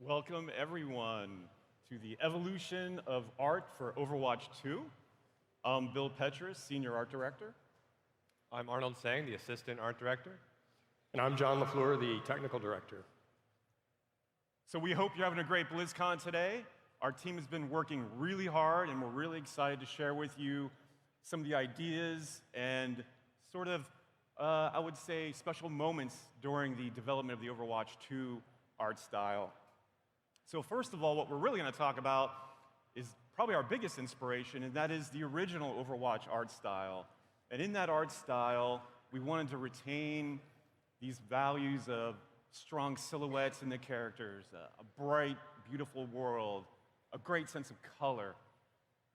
Welcome, everyone, to the evolution of art for Overwatch 2. I'm Bill Petrus, Senior Art Director. I'm Arnold Sang, the Assistant Art Director. And I'm John LaFleur, the Technical Director. So we hope you're having a great BlizzCon today. Our team has been working really hard, and we're really excited to share with you some of the ideas and sort of, I would say, special moments during the development of the Overwatch 2 art style. So first of all, what we're really going to talk about is probably our biggest inspiration, and that is the original Overwatch art style. And in that art style, we wanted to retain these values of strong silhouettes in the characters, a bright, beautiful world, a great sense of color.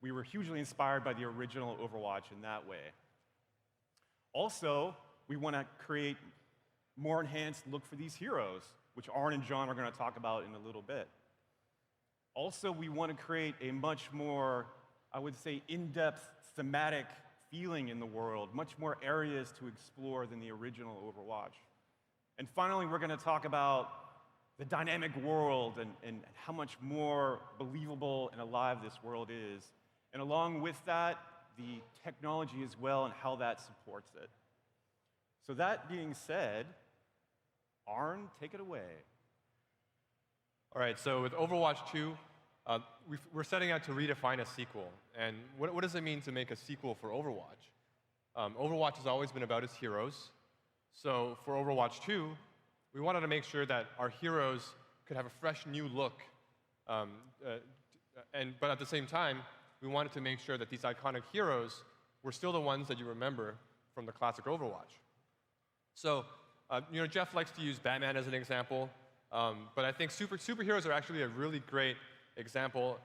We were hugely inspired by the original Overwatch in that way. Also, we want to create more enhanced look for these heroes, which Arn and John are going to talk about in a little bit. Also, we want to create a much more, I would say, in-depth thematic feeling in the world, much more areas to explore than the original Overwatch. And finally, we're going to talk about the dynamic world and how much more believable and alive this world is. And along with that, the technology as well and how that supports it. So that being said, Arn, take it away. All right, so with Overwatch 2, we're setting out to redefine a sequel. And what does it mean to make a sequel for Overwatch? Overwatch has always been about its heroes. So for Overwatch 2, we wanted to make sure that our heroes could have a fresh new look. But at the same time, we wanted to make sure that these iconic heroes were still the ones that you remember from the classic Overwatch. So Jeff likes to use Batman as an example. But I think superheroes are actually a really great example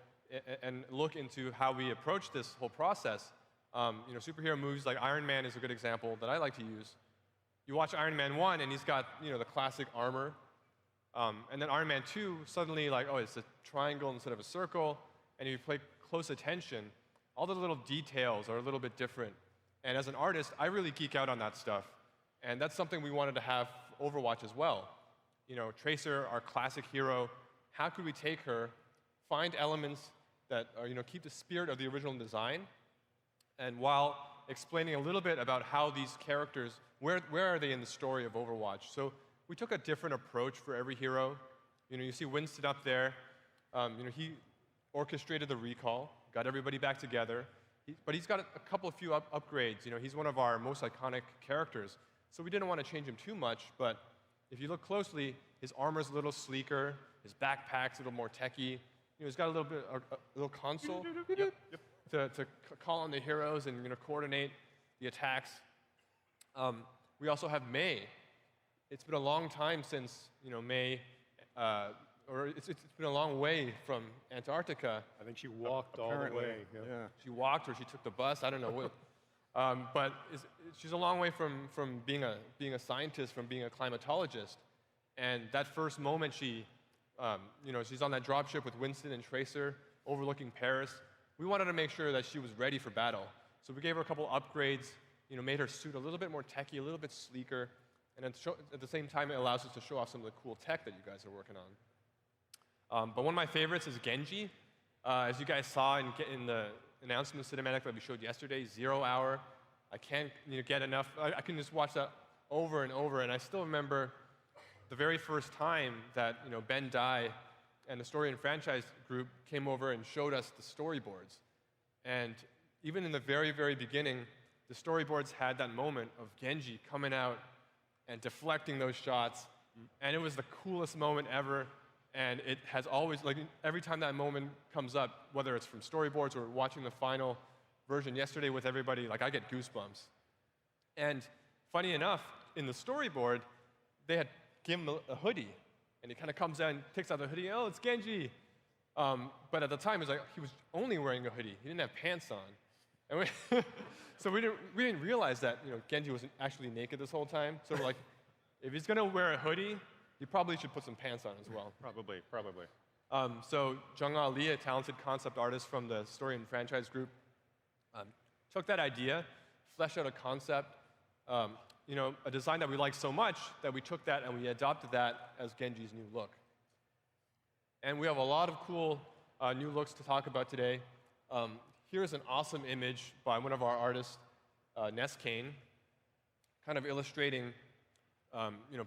and look into how we approach this whole process. Superhero movies like Iron Man is a good example that I like to use. You watch Iron Man 1, and he's got the classic armor. And then Iron Man 2, suddenly, it's a triangle instead of a circle. And if you pay close attention, all the little details are a little bit different. And as an artist, I really geek out on that stuff. And that's something we wanted to have for Overwatch as well. Tracer, our classic hero, how could we take her, find elements that keep the spirit of the original design, and while explaining a little bit about how these characters, where are they in the story of Overwatch? So we took a different approach for every hero. You see Winston up there. He orchestrated the recall, got everybody back together, but he's got a couple of few upgrades. He's one of our most iconic characters, so we didn't want to change him too much, but if you look closely, his armor's a little sleeker, his backpack's a little more techy. He's got a little console to call on the heroes and coordinate the attacks. We also have May. It's been a long time since May, or it's been a long way from Antarctica. I think she walked all the way. Yeah. She walked or she took the bus. I don't know what. But she's a long way from being a scientist, from being a climatologist. And that first moment, she's on that dropship with Winston and Tracer, overlooking Paris. We wanted to make sure that she was ready for battle. So we gave her a couple upgrades, made her suit a little bit more techy, a little bit sleeker, and at the same time, it allows us to show off some of the cool tech that you guys are working on. But one of my favorites is Genji. As you guys saw in the announcement cinematic that we showed yesterday, 0 Hour. I can't get enough. I can just watch that over and over, and I still remember the very first time that Ben Dai and the Story and Franchise group came over and showed us the storyboards. And even in the very, very beginning, the storyboards had that moment of Genji coming out and deflecting those shots, and it was the coolest moment ever. And it has always, every time that moment comes up, whether it's from storyboards or watching the final version yesterday with everybody, I get goosebumps. And funny enough, in the storyboard, they had given him a hoodie. And he kind of comes out and takes out the hoodie, oh, it's Genji. But at the time, it was he was only wearing a hoodie. He didn't have pants on. And so we didn't realize that Genji wasn't actually naked this whole time. So we're like, if he's going to wear a hoodie, you probably should put some pants on as well. Probably. So Jung-Ah Lee, a talented concept artist from the Story and Franchise group, took that idea, fleshed out a concept, a design that we liked so much that we took that and we adopted that as Genji's new look. And we have a lot of cool new looks to talk about today. Here's an awesome image by one of our artists, Ness Kane, kind of illustrating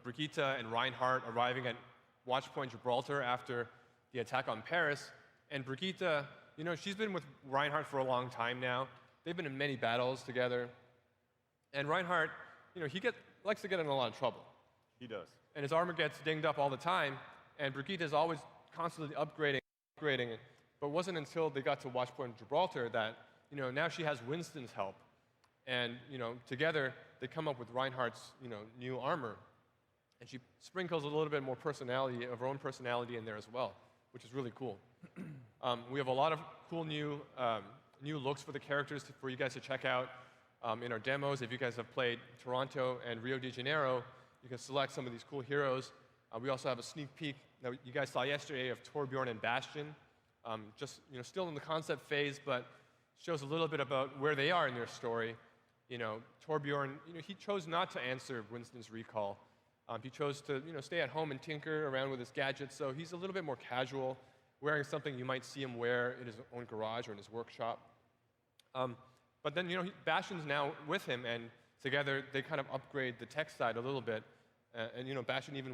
Brigitte and Reinhardt arriving at Watchpoint Gibraltar after the attack on Paris. And Brigitte, she's been with Reinhardt for a long time now. They've been in many battles together. And Reinhardt, he likes to get in a lot of trouble. He does. And his armor gets dinged up all the time. And Brigitte is always constantly upgrading it. But it wasn't until they got to Watchpoint Gibraltar that, now she has Winston's help. And, together they come up with Reinhardt's, new armor. And she sprinkles a little bit more personality, of her own personality in there as well, which is really cool. We have a lot of cool new looks for the characters for you guys to check out in our demos. If you guys have played Toronto and Rio de Janeiro, you can select some of these cool heroes. We also have a sneak peek that you guys saw yesterday of Torbjorn and Bastion. Just still in the concept phase, but shows a little bit about where they are in their story. Torbjorn, he chose not to answer Winston's recall. He chose to stay at home and tinker around with his gadgets, so he's a little bit more casual, wearing something you might see him wear in his own garage or in his workshop. But then Bastion's now with him, and together they kind of upgrade the tech side a little bit. And Bastion even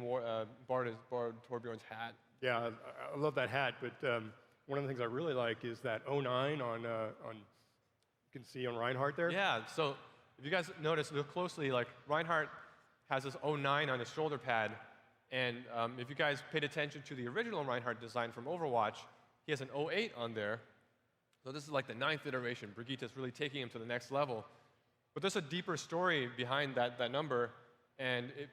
borrowed Torbjorn's hat. Yeah, I love that hat, but one of the things I really like is that 09 on you can see on Reinhardt there. Yeah, so if you guys notice, look closely, like Reinhardt has this 09 on his shoulder pad, and if you guys paid attention to the original Reinhardt design from Overwatch, he has an 08 on there. So this is like the 9th iteration. Brigitte's really taking him to the next level. But there's a deeper story behind that number, and it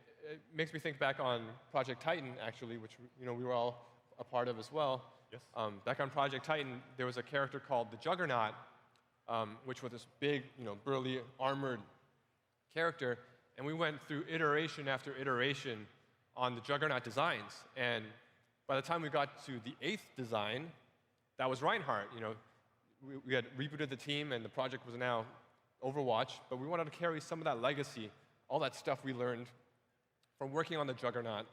makes me think back on Project Titan, actually, which we were all a part of as well. Yes. Back on Project Titan, there was a character called the Juggernaut, which was this big, burly, armored character. And we went through iteration after iteration on the Juggernaut designs. And by the time we got to the 8th design, that was Reinhardt. We had rebooted the team, and the project was now Overwatch. But we wanted to carry some of that legacy, all that stuff we learned from working on the Juggernaut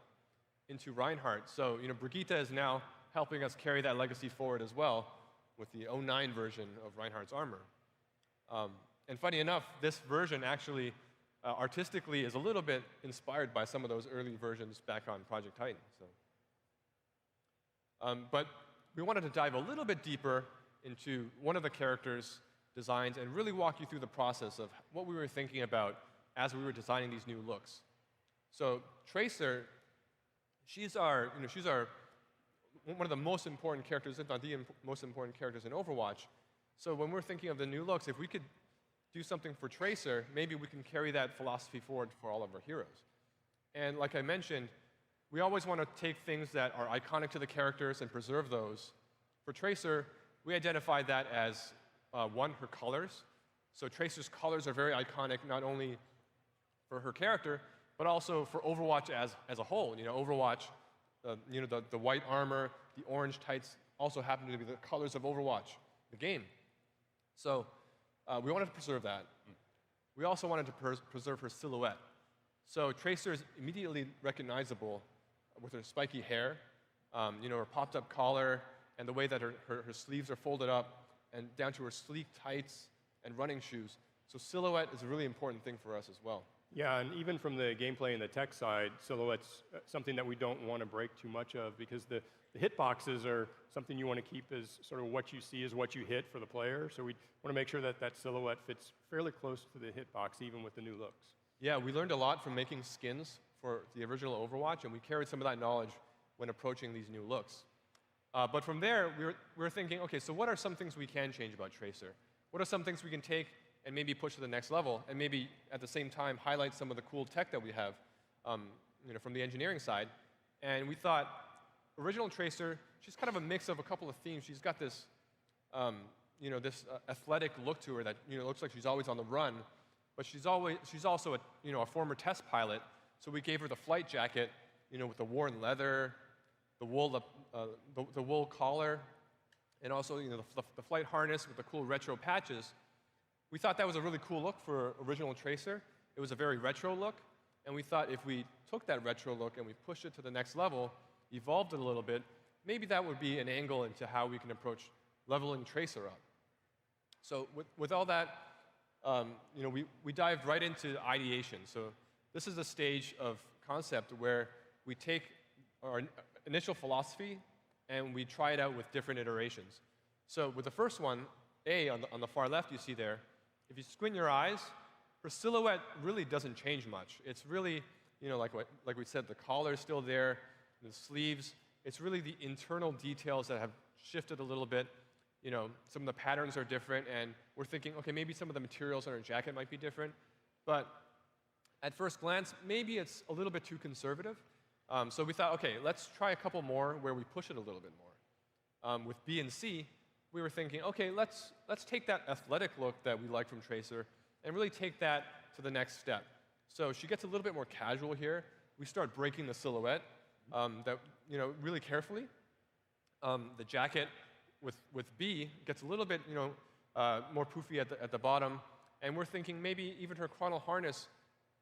into Reinhardt. So, Brigitte is now helping us carry that legacy forward as well with the 09 version of Reinhardt's armor. And funny enough, this version actually artistically is a little bit inspired by some of those early versions back on Project Titan. But we wanted to dive a little bit deeper into one of the characters' designs and really walk you through the process of what we were thinking about as we were designing these new looks. So Tracer, she's one of the most important characters, if not the most important characters in Overwatch. So when we're thinking of the new looks, if we could do something for Tracer, maybe we can carry that philosophy forward for all of our heroes. And like I mentioned, we always want to take things that are iconic to the characters and preserve those. For Tracer, we identified that as, one, her colors. So Tracer's colors are very iconic, not only for her character, but also for Overwatch as a whole. Overwatch, the white armor, the orange tights also happen to be the colors of Overwatch, the game. So we wanted to preserve that. We also wanted to preserve her silhouette. So Tracer is immediately recognizable with her spiky hair, her popped-up collar, and the way that her sleeves are folded up, and down to her sleek tights and running shoes. So silhouette is a really important thing for us as well. Yeah, and even from the gameplay and the tech side, silhouette's something that we don't want to break too much of, because the hitboxes are something you want to keep as sort of what you see is what you hit for the player. So we want to make sure that that silhouette fits fairly close to the hitbox, even with the new looks. Yeah, we learned a lot from making skins for the original Overwatch, and we carried some of that knowledge when approaching these new looks. But from there, we were thinking, okay, so what are some things we can change about Tracer? What are some things we can take and maybe push to the next level, and maybe at the same time highlight some of the cool tech that we have from the engineering side? And we thought, original Tracer, she's kind of a mix of a couple of themes. She's got this, this athletic look to her that looks like she's always on the run, but she's also a former test pilot. So we gave her the flight jacket, with the worn leather, the wool collar, and also the flight harness with the cool retro patches. We thought that was a really cool look for original Tracer. It was a very retro look, and we thought if we took that retro look and we pushed it to the next level, evolved it a little bit, maybe that would be an angle into how we can approach leveling Tracer up. So with all that, we dived right into ideation. So this is a stage of concept where we take our initial philosophy and we try it out with different iterations. So with the first one, A, on the far left you see there, if you squint your eyes, her silhouette really doesn't change much. It's really, like we said, the collar is still there, the sleeves. It's really the internal details that have shifted a little bit. Some of the patterns are different, and we're thinking, okay, maybe some of the materials on her jacket might be different. But at first glance, maybe it's a little bit too conservative. So we thought, okay, let's try a couple more where we push it a little bit more. With B and C, we were thinking, okay, let's take that athletic look that we like from Tracer and really take that to the next step. So she gets a little bit more casual here. We start breaking the silhouette really carefully. The jacket with B gets a little bit more poofy at the bottom, and we're thinking maybe even her chronal harness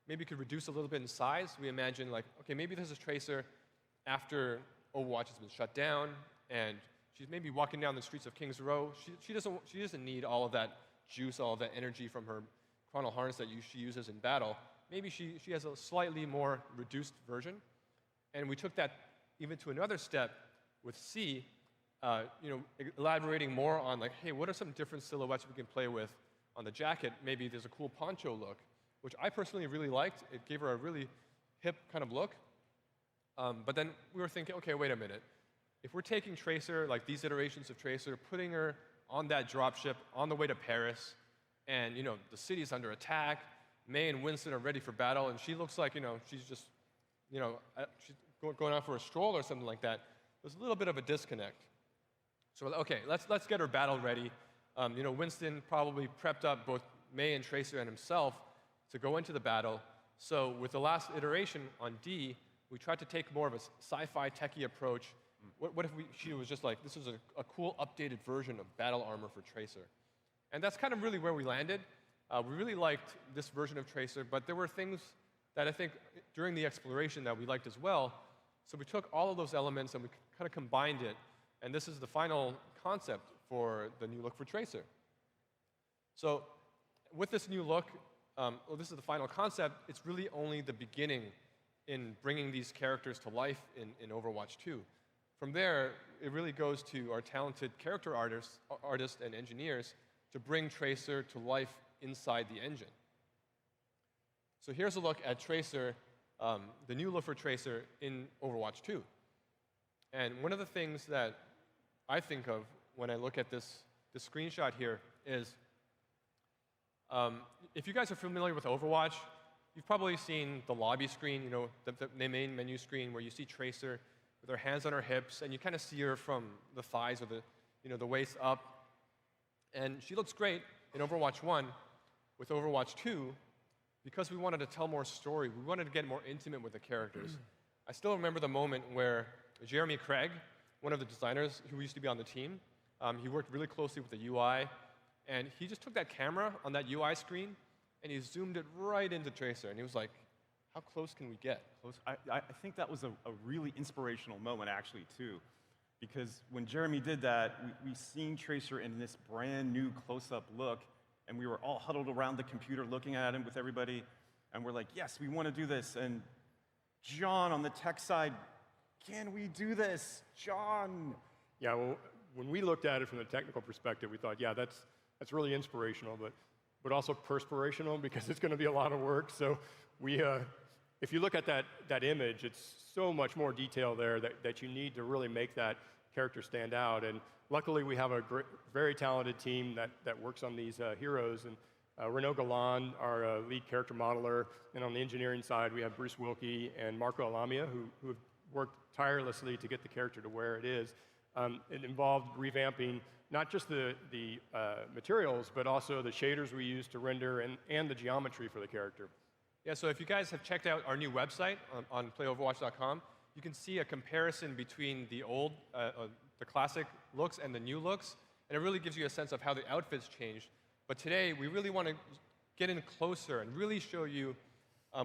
maybe could reduce a little bit in size. We imagine like, okay, maybe this is Tracer after Overwatch has been shut down, and she's maybe walking down the streets of Kings Row. She doesn't need all of that juice, all of that energy from her chronal harness that she uses in battle. Maybe she has a slightly more reduced version, and we took that even to another step with C. Elaborating more on like, hey, what are some different silhouettes we can play with on the jacket? Maybe there's a cool poncho look, which I personally really liked. It gave her a really hip kind of look. But then we were thinking, okay, wait a minute. If we're taking Tracer, like these iterations of Tracer, putting her on that dropship on the way to Paris, and the city's under attack, May and Winston are ready for battle, and she looks like she's just she's going out for a stroll or something like that. There's a little bit of a disconnect. So okay, let's get her battle ready. Winston probably prepped up both May and Tracer and himself to go into the battle. So with the last iteration on D, we tried to take more of a sci-fi techie approach. What if she was just like, this is a cool updated version of battle armor for Tracer? And that's kind of really where we landed. We really liked this version of Tracer, but there were things that I think during the exploration that we liked as well. So we took all of those elements and we kind of combined it. And this is the final concept for the new look for Tracer. So with this new look, this is the final concept. It's really only the beginning in bringing these characters to life in Overwatch 2. From there, it really goes to our talented character artists and engineers to bring Tracer to life inside the engine. So here's a look at Tracer, the new look for Tracer in Overwatch 2. And one of the things that I think of when I look at this screenshot here is, if you guys are familiar with Overwatch, you've probably seen the lobby screen, the main menu screen where you see Tracer with her hands on her hips, and you kind of see her from the thighs or the waist up. And she looks great in Overwatch 1. With Overwatch 2, because we wanted to tell more story, we wanted to get more intimate with the characters. I still remember the moment where Jeremy Craig, one of the designers who used to be on the team, he worked really closely with the UI, and he just took that camera on that UI screen, and he zoomed it right into Tracer, and he was like, how close can we get? I think that was a really inspirational moment, actually, too. Because when Jeremy did that, we seen Tracer in this brand new close-up look, and we were all huddled around the computer looking at him with everybody, and we're like, yes, we want to do this. And John on the tech side, can we do this? John! Yeah, well, when we looked at it from the technical perspective, we thought, yeah, that's really inspirational, but also perspirational, because it's going to be a lot of work. So if you look at that image, it's so much more detail there that you need to really make that character stand out. And luckily, we have a very talented team that works on these heroes. And Renaud Galland, our lead character modeler, and on the engineering side, we have Bruce Wilkie and Marco Alamia, who have worked tirelessly to get the character to where it is. It involved revamping not just the materials, but also the shaders we use to render and the geometry for the character. Yeah, so if you guys have checked out our new website on playoverwatch.com, you can see a comparison between the old, the classic looks and the new looks, and it really gives you a sense of how the outfits changed. But today, we really want to get in closer and really show you,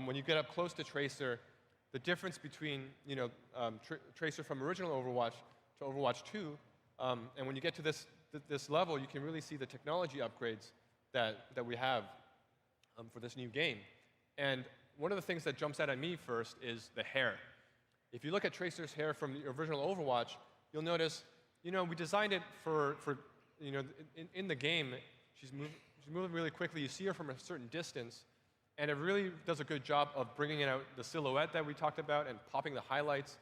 when you get up close to Tracer, the difference between Tracer from original Overwatch to Overwatch 2. And when you get to this level, you can really see the technology upgrades that we have for this new game. And one of the things that jumps out at me first is the hair. If you look at Tracer's hair from the original Overwatch, you'll notice, we designed it for in the game, she's moving really quickly. You see her from a certain distance, and it really does a good job of bringing out the silhouette that we talked about and popping the highlights.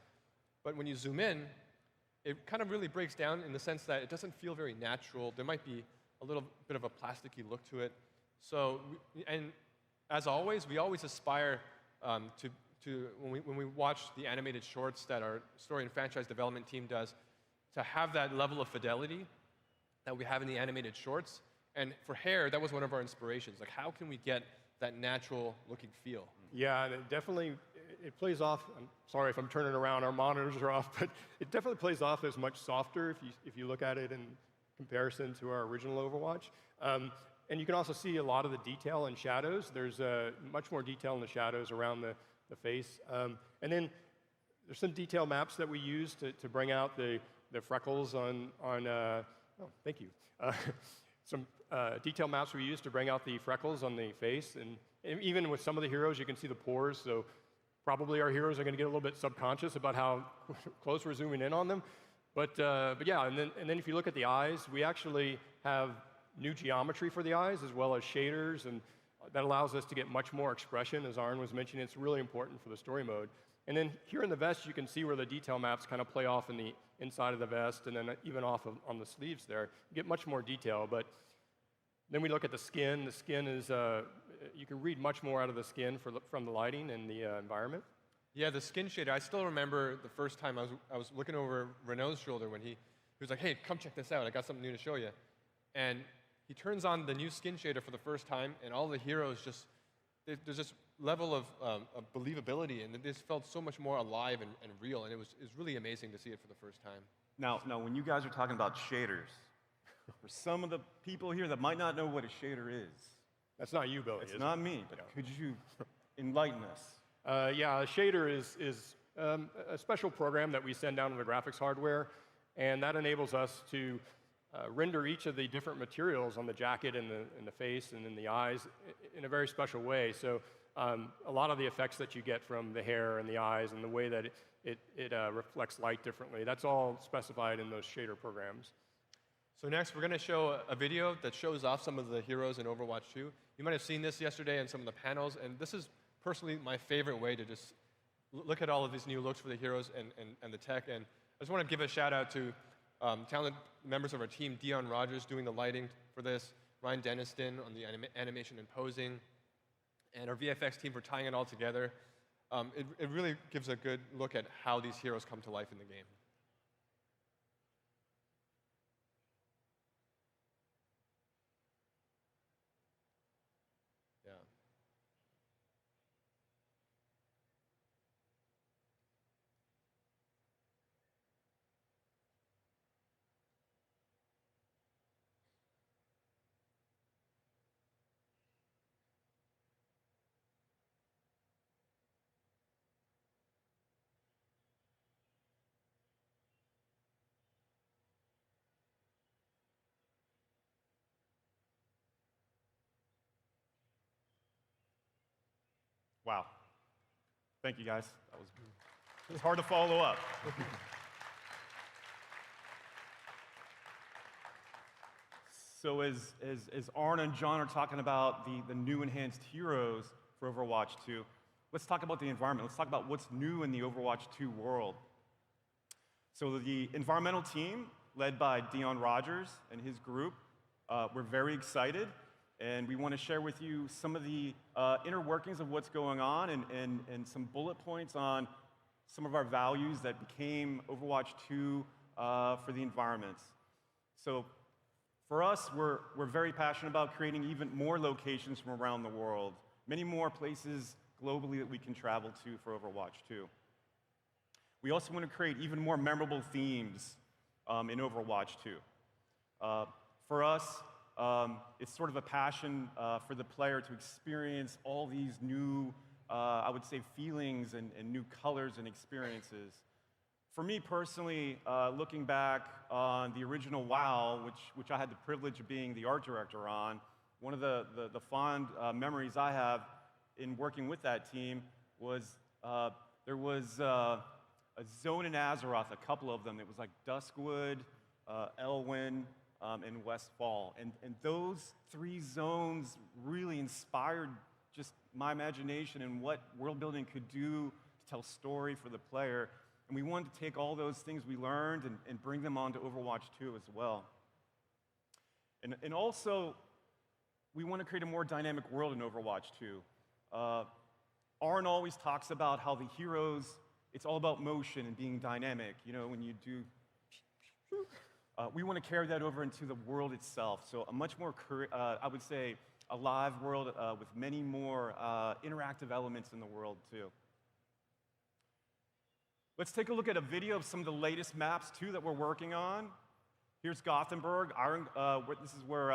But when you zoom in, it kind of really breaks down in the sense that it doesn't feel very natural. There might be a little bit of a plasticky look to it. So, and as always, we always aspire to when we watch the animated shorts that our story and franchise development team does, to have that level of fidelity that we have in the animated shorts. And for hair, that was one of our inspirations. Like, how can we get that natural-looking feel? Yeah, and it plays off. I'm sorry if I'm turning around, our monitors are off, but it definitely plays off as much softer if you look at it in comparison to our original Overwatch. And you can also see a lot of the detail in shadows. There's much more detail in the shadows around the face. And then there's some detail maps that we use to bring out the freckles on oh, thank you. Some detail maps we use to bring out the freckles on the face. And even with some of the heroes, you can see the pores. So probably our heroes are going to get a little bit subconscious about how close we're zooming in on them. But yeah, and then if you look at the eyes, we actually have new geometry for the eyes as well as shaders, and that allows us to get much more expression. As Arn was mentioning, it's really important for the story mode. And then here in the vest, you can see where the detail maps kind of play off in the inside of the vest, and then even off on the sleeves there. You get much more detail. But then we look at the skin. The skin is, you can read much more out of the skin from the lighting and the environment. Yeah, the skin shader. I still remember the first time I was looking over Renault's shoulder when he was like, "Hey, come check this out. I got something new to show you." And he turns on the new skin shader for the first time, and all the heroes there's this level of believability, and this felt so much more alive and real, and it was really amazing to see it for the first time. Now, when you guys are talking about shaders, for some of the people here that might not know what a shader is, That's not you, Billy. it's not me, but could you enlighten us? Yeah, a shader is a special program that we send down to the graphics hardware, and that enables us to render each of the different materials on the jacket and the face and in the eyes in a very special way. So a lot of the effects that you get from the hair and the eyes and the way that it reflects light differently, that's all specified in those shader programs. So next, we're going to show a video that shows off some of the heroes in Overwatch 2. You might have seen this yesterday in some of the panels, and this is personally my favorite way to just look at all of these new looks for the heroes and the tech. And I just want to give a shout out to talented members of our team, Dion Rogers doing the lighting for this, Ryan Deniston on the animation and posing, and our VFX team for tying it all together. It really gives a good look at how these heroes come to life in the game. Yeah. Wow. Thank you, guys. It was hard to follow up. So as Arn and John are talking about the new enhanced heroes for Overwatch 2, let's talk about the environment. Let's talk about what's new in the Overwatch 2 world. So the environmental team, led by Dion Rogers and his group, we're very excited, and we want to share with you some of the inner workings of what's going on and some bullet points on some of our values that became Overwatch 2 for the environments. So for us, we're very passionate about creating even more locations from around the world, many more places globally that we can travel to for Overwatch 2. We also want to create even more memorable themes in Overwatch 2. For us, it's sort of a passion for the player to experience all these new, I would say, feelings and new colors and experiences. For me personally, looking back on the original WoW, which I had the privilege of being the art director on, one of the fond memories I have in working with that team was there was a zone in Azeroth, a couple of them. It was like Duskwood, Elwyn, and Westfall. And those 3 zones really inspired just my imagination and what world building could do to tell story for the player. And we wanted to take all those things we learned and bring them onto Overwatch 2 as well. And also, we want to create a more dynamic world in Overwatch 2. Arn always talks about how the heroes, it's all about motion and being dynamic. You know, when you do, we want to carry that over into the world itself. So a much more, I would say, a live world with many more interactive elements in the world too. Let's take a look at a video of some of the latest maps too that we're working on. Here's Gothenburg. This is where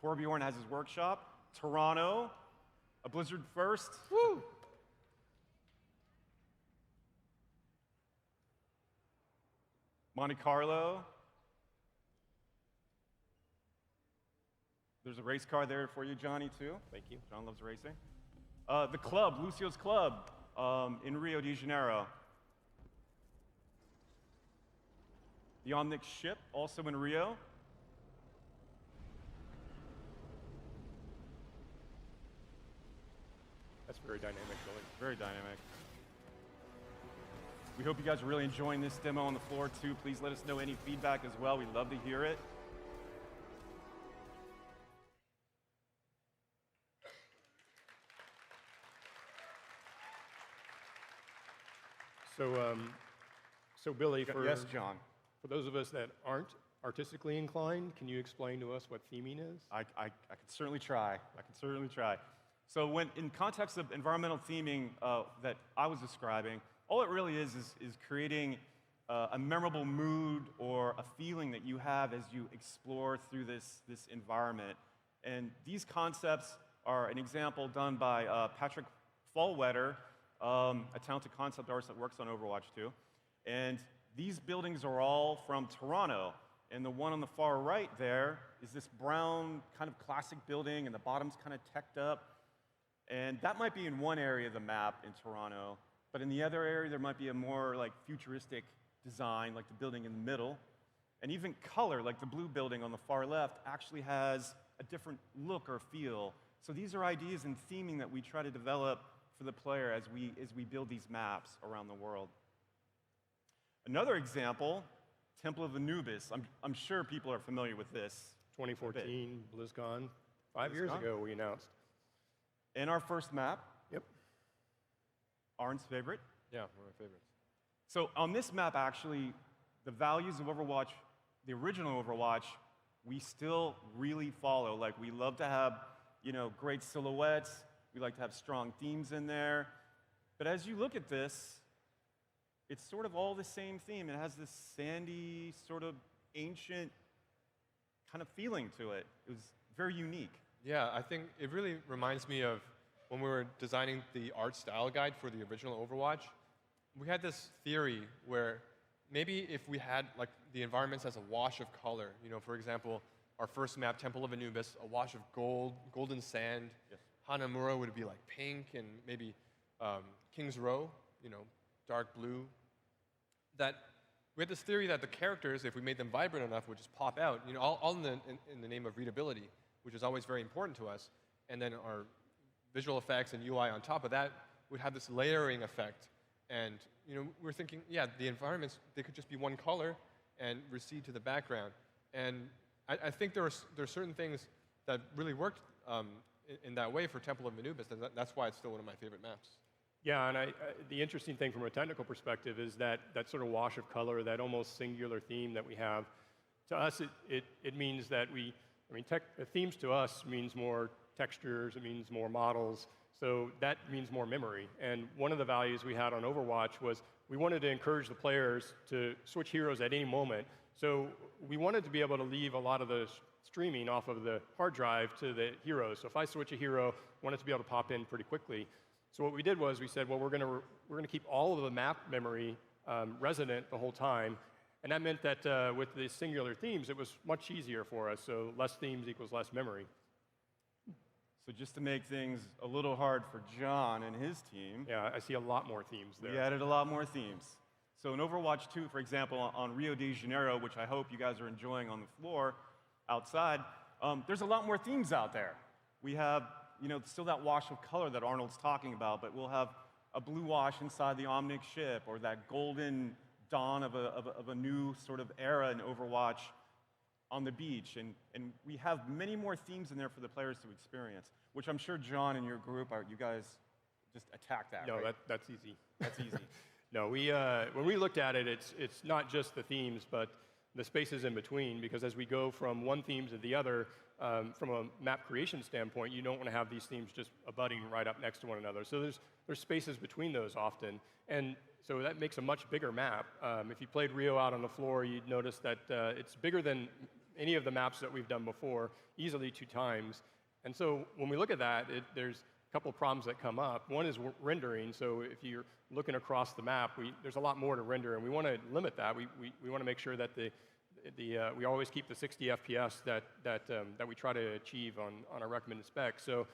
Torbjorn has his workshop. Toronto, a Blizzard first. Woo! Monte Carlo. There's a race car there for you, Johnny, too. Thank you. John loves racing. The club, Lucio's Club in Rio de Janeiro. The Omnic ship, also in Rio. That's very dynamic, really. Very dynamic. We hope you guys are really enjoying this demo on the floor, too. Please let us know any feedback as well. We'd love to hear it. So Billy, Yes, John. For those of us that aren't artistically inclined, can you explain to us what theming is? I can certainly try. I can certainly try. So when in context of environmental theming that I was describing, all it really is creating a memorable mood or a feeling that you have as you explore through this environment. And these concepts are an example done by Patrick Fallwetter, a talented concept artist that works on Overwatch 2. And these buildings are all from Toronto. And the one on the far right there is this brown kind of classic building, and the bottom's kind of teched up. And that might be in one area of the map in Toronto, but in the other area there might be a more like futuristic design, like the building in the middle. And even color, like the blue building on the far left, actually has a different look or feel. So these are ideas in theming that we try to develop for the player as we build these maps around the world. Another example, Temple of Anubis. I'm sure people are familiar with this. 2014 BlizzCon, 5 years ago we announced. And our first map. Yep. Arn's favorite. Yeah, one of my favorites. So on this map, actually, the values of Overwatch, the original Overwatch, we still really follow. Like, we love to have, great silhouettes. We like to have strong themes in there. But as you look at this, it's sort of all the same theme. It has this sandy, sort of ancient kind of feeling to it. It was very unique. Yeah, I think it really reminds me of when we were designing the art style guide for the original Overwatch. We had this theory where maybe if we had like the environments as a wash of color, for example, our first map, Temple of Anubis, a wash of gold, golden sand. Yes. Hanamura would be like pink, and maybe King's Row, dark blue. That we had this theory that the characters, if we made them vibrant enough, would just pop out, all in the name of readability, which is always very important to us. And then our visual effects and UI on top of that would have this layering effect. And we're thinking, yeah, the environments, they could just be one color and recede to the background. And I think there are certain things that really worked in that way for Temple of Anubis, and that's why it's still one of my favorite maps. Yeah, and the interesting thing from a technical perspective is that sort of wash of color, that almost singular theme that we have. To us, it means that themes to us means more textures, it means more models, so that means more memory. And one of the values we had on Overwatch was we wanted to encourage the players to switch heroes at any moment. So we wanted to be able to leave a lot of the streaming off of the hard drive to the heroes. So if I switch a hero, I want it to be able to pop in pretty quickly. So what we did was we said, well, we're going to keep all of the map memory resonant the whole time. And that meant that with the singular themes, it was much easier for us. So less themes equals less memory. So just to make things a little hard for John and his team, Yeah, I see a lot more themes there. we added a lot more themes. So in Overwatch 2, for example, on Rio de Janeiro, which I hope you guys are enjoying on the floor outside, there's a lot more themes out there. We have, still that wash of color that Arnold's talking about, but we'll have a blue wash inside the Omnic ship, or that golden dawn of a new sort of era in Overwatch on the beach. And we have many more themes in there for the players to experience, which I'm sure John and your group, you guys just attack that, No, right? that's easy. That's easy. No, when we looked at it, it's not just the themes, but the spaces in between, because as we go from one theme to the other, from a map creation standpoint, you don't want to have these themes just abutting right up next to one another. So there's spaces between those often, and so that makes a much bigger map. If you played Rio out on the floor, you'd notice that it's bigger than any of the maps that we've done before, easily 2 times. And so when we look at that, there's a couple of problems that come up. One is rendering. So if you're looking across the map, there's a lot more to render, and we want to limit that. We want to make sure that we always keep the 60 FPS that we try to achieve on our recommended specs. So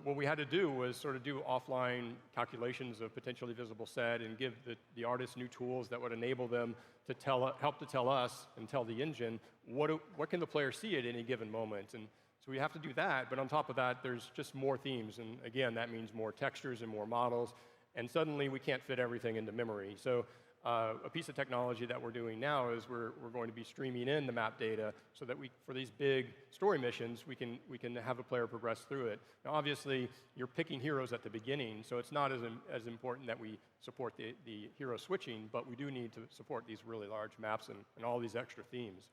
what we had to do was sort of do offline calculations of potentially visible set and give the artists new tools that would enable them to help to tell us and tell the engine what can the player see at any given moment. And so we have to do that, but on top of that, there's just more themes. And again, that means more textures and more models. And suddenly, we can't fit everything into memory. So a piece of technology that we're doing now is we're going to be streaming in the map data so that for these big story missions, we can have a player progress through it. Now, obviously, you're picking heroes at the beginning, so it's not as important that we support the hero switching, but we do need to support these really large maps and all these extra themes.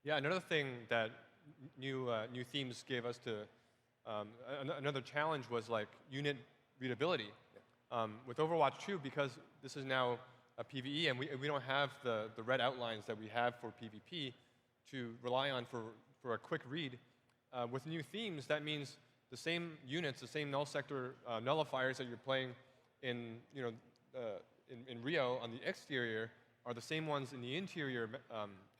Yeah, another thing that new themes gave us another challenge was like unit readability. With Overwatch 2, because this is now a PvE and we don't have the red outlines that we have for PvP to rely on for a quick read, with new themes, that means the same units, the same null sector nullifiers that you're playing in Rio on the exterior are the same ones in the interior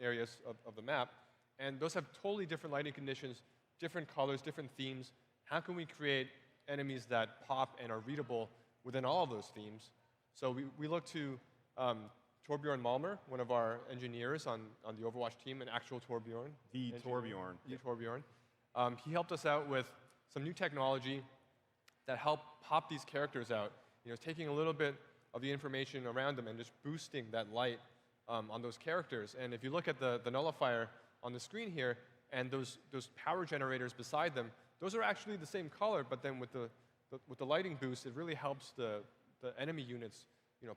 areas of the map. And those have totally different lighting conditions, different colors, different themes. How can we create enemies that pop and are readable within all of those themes? So we look to Torbjorn Malmer, one of our engineers on the Overwatch team, an actual Torbjorn. The Torbjorn. The Torbjorn. He helped us out with some new technology that helped pop these characters out. Taking a little bit of the information around them and just boosting that light on those characters. And if you look at the nullifier on the screen here, and those power generators beside them, those are actually the same color, but then with the lighting boost, it really helps the enemy units,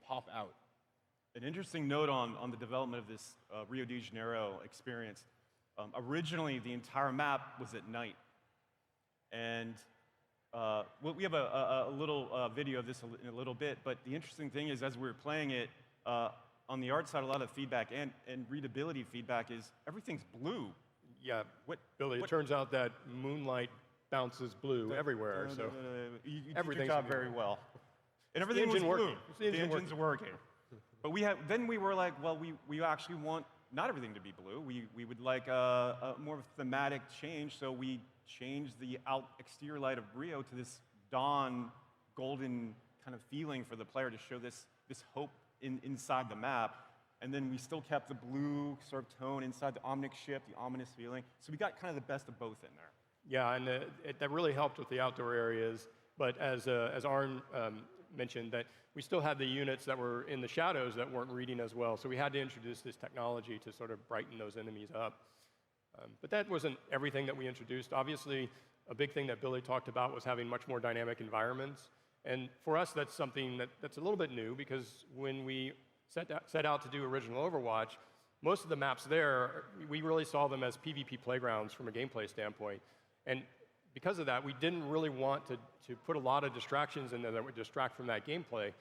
pop out. An interesting note on the development of this Rio de Janeiro experience. Originally, the entire map was at night. And we have a little video of this in a little bit, but the interesting thing is, as we were playing it, on the art side, a lot of feedback and readability feedback is everything's blue. Yeah, Billy, it turns out that moonlight bounces blue everywhere. So you did your everything's job blue. very well. And everything was blue. The engine's working. But then we were like, well, we actually want not everything to be blue. We would like a more thematic change, so we changed the exterior light of Rio to this dawn, golden kind of feeling for the player to show this hope inside the map. And then we still kept the blue sort of tone inside the Omnic ship, the ominous feeling. So we got kind of the best of both in there. Yeah, and that really helped with the outdoor areas. But as Arn mentioned, that we still had the units that were in the shadows that weren't reading as well. So we had to introduce this technology to sort of brighten those enemies up. But that wasn't everything that we introduced. Obviously, a big thing that Billy talked about was having much more dynamic environments. And for us, that's something that's a little bit new, because when we set out to do original Overwatch, most of the maps there, we really saw them as PvP playgrounds from a gameplay standpoint. And because of that, we didn't really want to put a lot of distractions in there that would distract from that gameplay.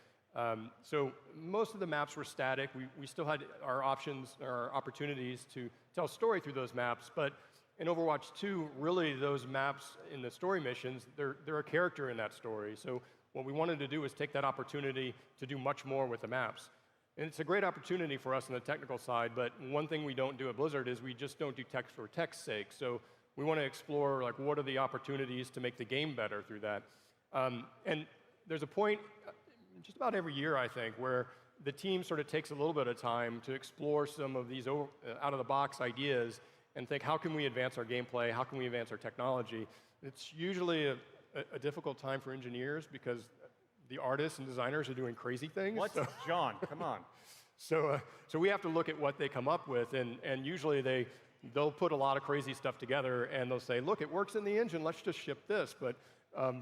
So most of the maps were static. We still had our options, our opportunities to tell story through those maps, but in Overwatch 2, really those maps in the story missions, they're a character in that story. So what we wanted to do was take that opportunity to do much more with the maps. And it's a great opportunity for us on the technical side, but one thing we don't do at Blizzard is we just don't do text for text's sake. So we want to explore, like, what are the opportunities to make the game better through that. And there's a point just about every year, I think, where the team sort of takes a little bit of time to explore some of these out-of-the-box ideas and think, how can we advance our gameplay? How can we advance our technology? It's usually a difficult time for engineers because the artists and designers are doing crazy things. What? So. John, come on. So we have to look at what they come up with, and usually they'll put a lot of crazy stuff together, and they'll say, look, it works in the engine, let's just ship this, but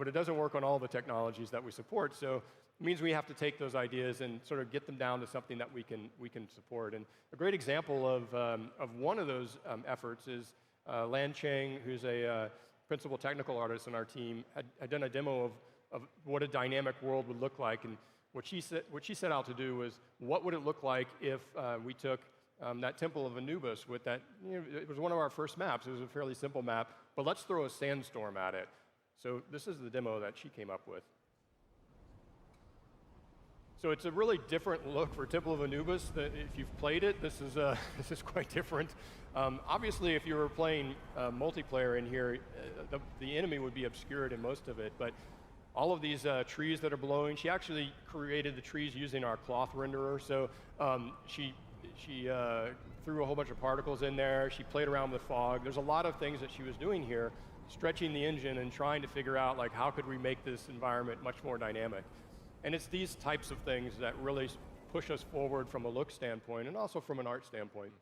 it doesn't work on all the technologies that we support. So it means we have to take those ideas and sort of get them down to something that we can support. And a great example of one of those efforts is Lan Cheng, who's a principal technical artist on our team, had done a demo of what a dynamic world would look like. And what she set out to do was, what would it look like if we took that Temple of Anubis with that, it was one of our first maps. It was a fairly simple map, but let's throw a sandstorm at it. So this is the demo that she came up with. So it's a really different look for Temple of Anubis. If you've played it, this is quite different. Obviously, if you were playing multiplayer in here, the enemy would be obscured in most of it, but all of these trees that are blowing, she actually created the trees using our cloth renderer. So she threw a whole bunch of particles in there. She played around with fog. There's a lot of things that she was doing here, stretching the engine and trying to figure out, like, how could we make this environment much more dynamic. And it's these types of things that really push us forward from a look standpoint and also from an art standpoint.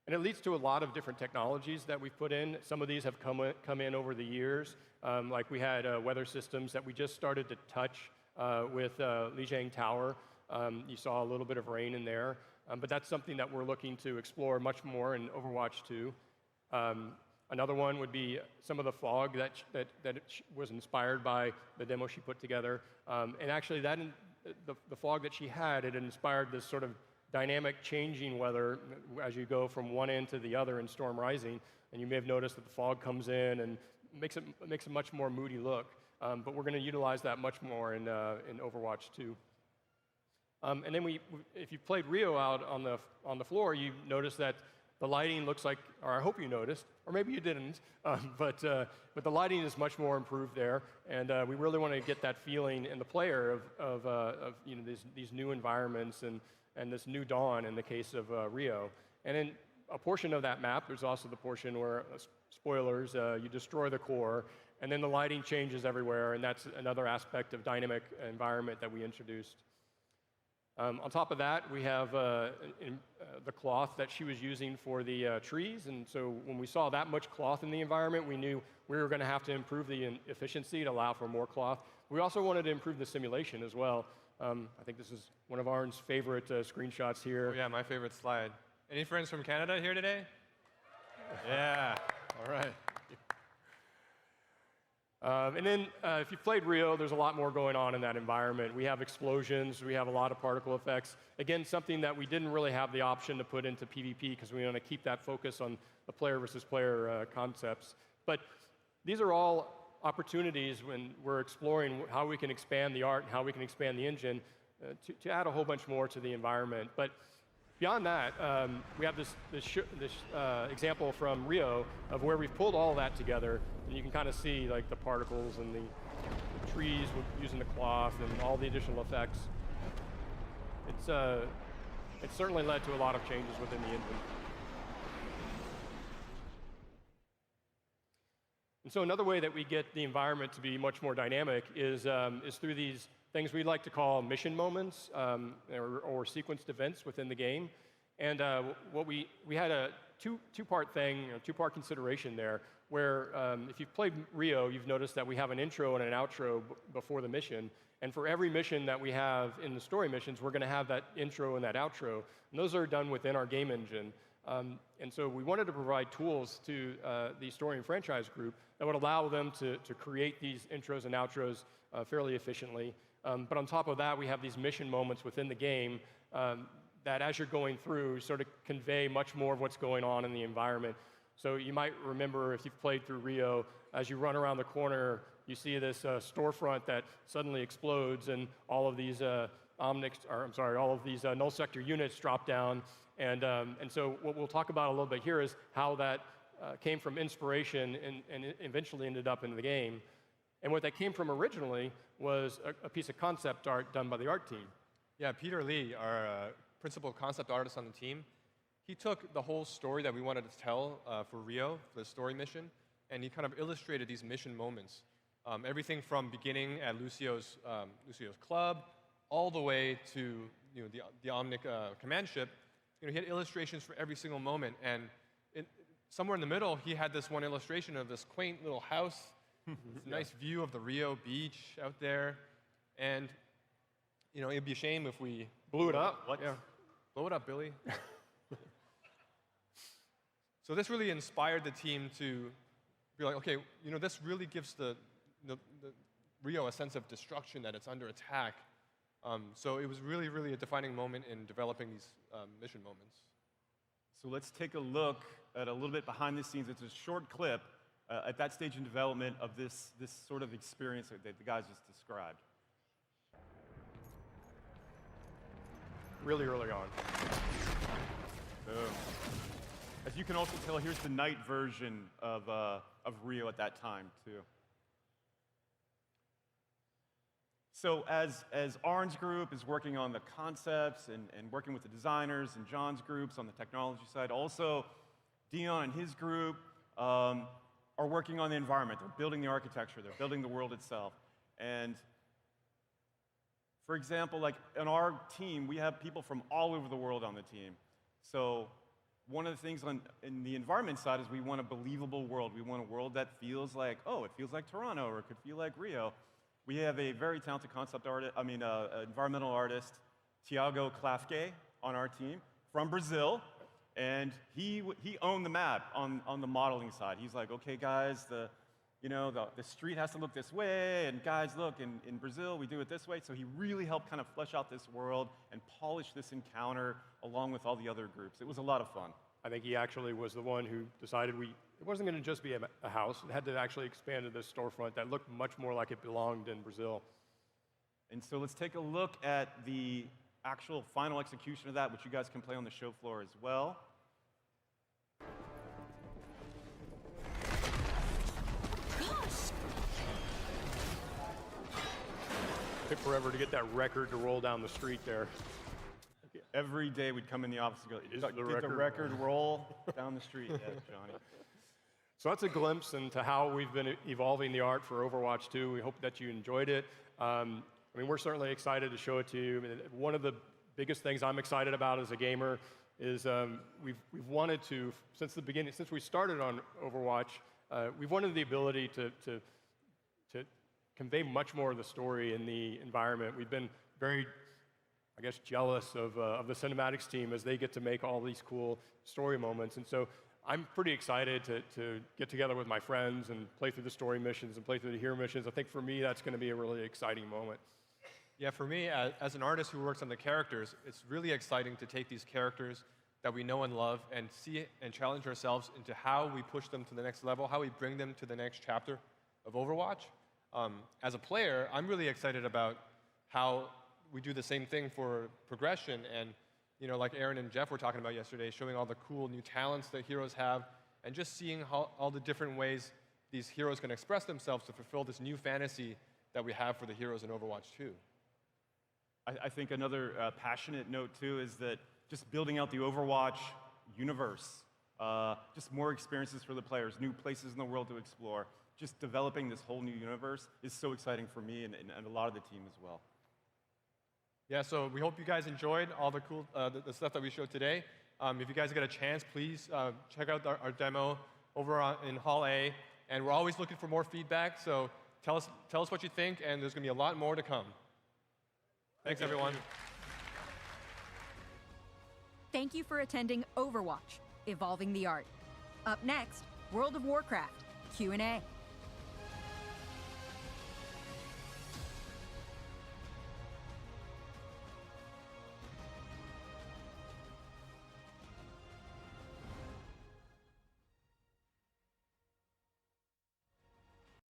And it leads to a lot of different technologies that we've put in. Some of these have come in over the years. Like we had weather systems that we just started to touch with Lijiang Tower. You saw a little bit of rain in there. But that's something that we're looking to explore much more in Overwatch 2. Another one would be some of the fog that was inspired by the demo she put together. And actually, the fog that she had, it inspired this sort of dynamic changing weather as you go from one end to the other in Storm Rising. And you may have noticed that the fog comes in and makes a much more moody look. But we're going to utilize that much more in Overwatch 2. And then if you played Rio out on the floor, you noticed that the lighting looks like, or I hope you noticed, or maybe you didn't, but the lighting is much more improved there, and we really want to get that feeling in the player of these new environments and this new dawn in the case of Rio. And in a portion of that map, there's also the portion where, spoilers, you destroy the core, and then the lighting changes everywhere, and that's another aspect of dynamic environment that we introduced. On top of that, we have the cloth that she was using for the trees, and so when we saw that much cloth in the environment, we knew we were going to have to improve the efficiency to allow for more cloth. We also wanted to improve the simulation as well. I think this is one of Arn's favorite screenshots here. Oh, yeah, my favorite slide. Any friends from Canada here today? Yeah, all right. And then if you've played Rio, there's a lot more going on in that environment. We have explosions, we have a lot of particle effects. Again, something that we didn't really have the option to put into PvP because we want to keep that focus on the player versus player concepts. But these are all opportunities when we're exploring how we can expand the art and how we can expand the engine to add a whole bunch more to the environment. But beyond that, we have this example from Rio of where we've pulled all of that together, and you can kind of see like the particles and the trees using the cloth and all the additional effects. It's certainly led to a lot of changes within the engine. And so another way that we get the environment to be much more dynamic is through these things we like to call mission moments or sequenced events within the game. And what we had a two-part thing, two-part consideration there, where if you've played Rio, you've noticed that we have an intro and an outro before the mission. And for every mission that we have in the story missions, we're going to have that intro and that outro. And those are done within our game engine. And so we wanted to provide tools to the story and franchise group that would allow them to create these intros and outros fairly efficiently. But on top of that, we have these mission moments within the game that as you're going through sort of convey much more of what's going on in the environment. So you might remember if you've played through Rio, as you run around the corner, you see this storefront that suddenly explodes, and all of these all of these null sector units drop down. And so what we'll talk about a little bit here is how that came from inspiration and it eventually ended up in the game. And what that came from originally was a piece of concept art done by the art team. Yeah, Peter Lee, our principal concept artist on the team, he took the whole story that we wanted to tell for Rio, for the story mission, and he kind of illustrated these mission moments. Everything from beginning at Lucio's club, all the way to the Omnic command ship. He had illustrations for every single moment, and somewhere in the middle, he had this one illustration of this quaint little house, this nice view of the Rio beach out there, and it'd be a shame if we blew it up. What? Yeah, blow it up, Billy. So this really inspired the team to be like, okay, this really gives the Rio a sense of destruction, that it's under attack. So it was really, really a defining moment in developing these mission moments. So let's take a look at a little bit behind the scenes. It's a short clip at that stage in development of this sort of experience that the guys just described. Really early on. Boom. As you can also tell, here's the night version of Rio at that time, too. So as Arn's group is working on the concepts and working with the designers, and John's groups on the technology side, also Dion and his group are working on the environment. They're building the architecture. They're building the world itself. And for example, like on our team, we have people from all over the world on the team. So one of the things in the environment side is we want a believable world. We want a world that feels like, oh, it feels like Toronto, or it could feel like Rio. We have a very talented environmental artist, Tiago Klafke, on our team from Brazil, and he owned the map on the modeling side. He's like, okay, guys, the street has to look this way, and guys, look, in Brazil we do it this way. So he really helped kind of flesh out this world and polish this encounter along with all the other groups. It was a lot of fun. I think he actually was the one who decided it wasn't going to just be a house. It had to actually expand to this storefront that looked much more like it belonged in Brazil. And so let's take a look at the actual final execution of that, which you guys can play on the show floor as well. It took forever to get that record to roll down the street there. Every day we'd come in the office and go, did the record roll down the street? Yeah, Johnny. So that's a glimpse into how we've been evolving the art for Overwatch 2. We hope that you enjoyed it. We're certainly excited to show it to you. One of the biggest things I'm excited about as a gamer is we've wanted to, since the beginning, since we started on Overwatch, we've wanted the ability to convey much more of the story in the environment. We've been very, jealous of the cinematics team as they get to make all these cool story moments. And so I'm pretty excited to get together with my friends and play through the story missions and play through the hero missions. I think for me, that's going to be a really exciting moment. Yeah, for me, as an artist who works on the characters, it's really exciting to take these characters that we know and love and see and challenge ourselves into how we push them to the next level, how we bring them to the next chapter of Overwatch. As a player, I'm really excited about how we do the same thing for progression, and like Aaron and Jeff were talking about yesterday, showing all the cool new talents that heroes have, and just seeing how all the different ways these heroes can express themselves to fulfill this new fantasy that we have for the heroes in Overwatch 2. I think another passionate note, too, is that just building out the Overwatch universe, just more experiences for the players, new places in the world to explore, just developing this whole new universe is so exciting for me and a lot of the team as well. Yeah, so we hope you guys enjoyed all the cool the stuff that we showed today. If you guys get a chance, please check out our demo over in Hall A. And we're always looking for more feedback, so tell us what you think, and there's going to be a lot more to come. Thanks, everyone. Thank you for attending Overwatch Evolving the Art. Up next, World of Warcraft Q&A.